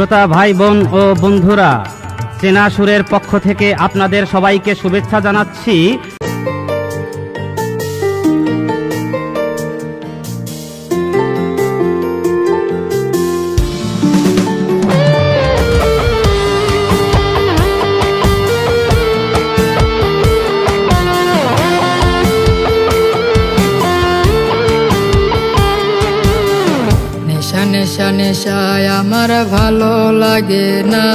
শ্রোতা ভাই বোন ও বন্ধুরা, চেনা সুরের পক্ষ থেকে আপনাদের সবাইকে শুভেচ্ছা জানাচ্ছি। নেশা নেশা নেশায় আমার ভালো লাগে না,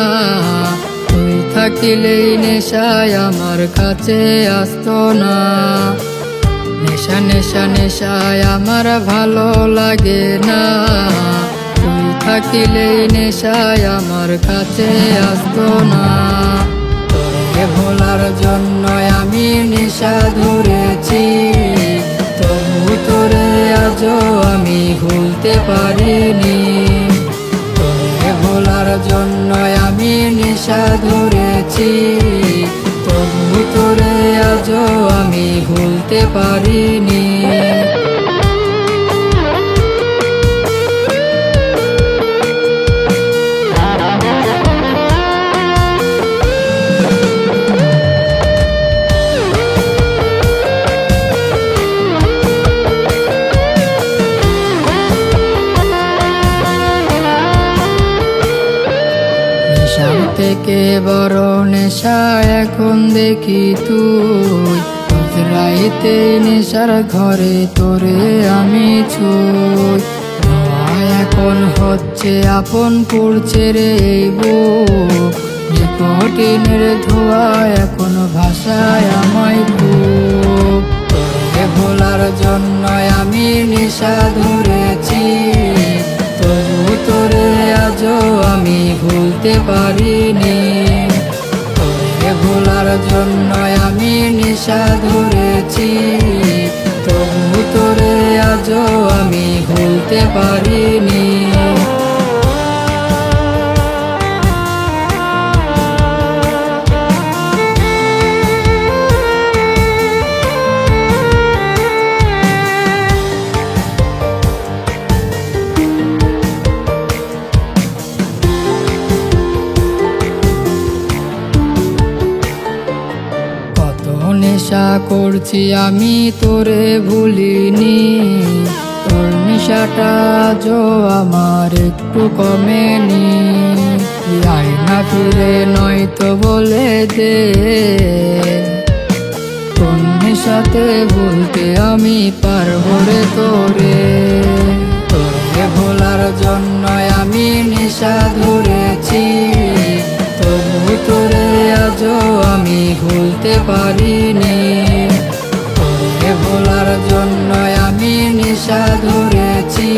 তুই থাকিলেই নেশায় আমার কাছে আসতো না। নেশা নেশা নেশায় আমার ভালো লাগে না, তুই থাকিলেই নেশায় আমার কাছে আসতো না। তোরে ভোলার জন্য আমি নেশা ধরেছি, তবু তোরে আজও আমি ভুলতে পারিনি। তোরে ভোলার জন্য আমি নেশা ধরেছি, তবু তোরে আজও আমি ভুলতে পারিনি। নেশার থেকে বড় নেশা এখন দেখি তুই, রাইতে নেশার ঘরে তোরে আমি ছুঁই। এখন হচ্ছে আপন পড়ছে রে এই বুক, নিকটিনের ধোয়া এখন ভাষায় আমায় বুক। তোরে ভোলার জন্য আমি নেশা ধরেছি, তবু তোরে আজও আমি ভুলতে পারিনি। তোরে ভোলার জন্য আমি নেশা ধরেছি, তবু তোরে আজও আমি ভুলতে পারিনি। নেশা করছি আমি তোরে ভুলিনি, তোর নেশাটা আজও আমার একটু কমেনি। আয়না ফিরে নয়তো বলে দে, কোন নেশাতে ভুলতে আমি পারবো রে তোরে। তোরে ভোলার জন্য আমি নেশা ধরেছি, তবু তোরে আজও আমি ভুলতে পারিনি। তোরে ভোলার জন্য আমি নেশা ধরেছি,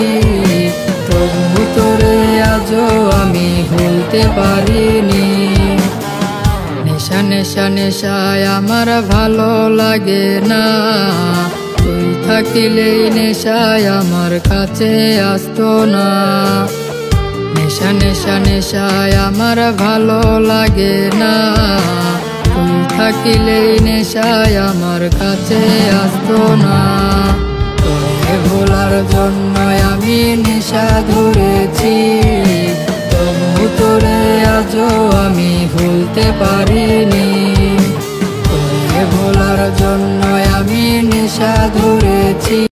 তবু তোরে আজও আমি ভুলতে পারিনি। নেশা নেশা নেশায় আমার ভালো লাগে না, তুই থাকিলেই নেশায় আমার কাছে আসতো না। নেশা নেশা নেশায় আমার ভালো লাগে না, তুই থাকিলেই নেশায় আমার কাছে আসতো না। তোরে ভোলার জন্য আমি নেশা ধরেছি, তবু তোরে আজও আমি ভুলতে পারিনি। তোরে ভোলার জন্য আমি নেশা ধরেছি।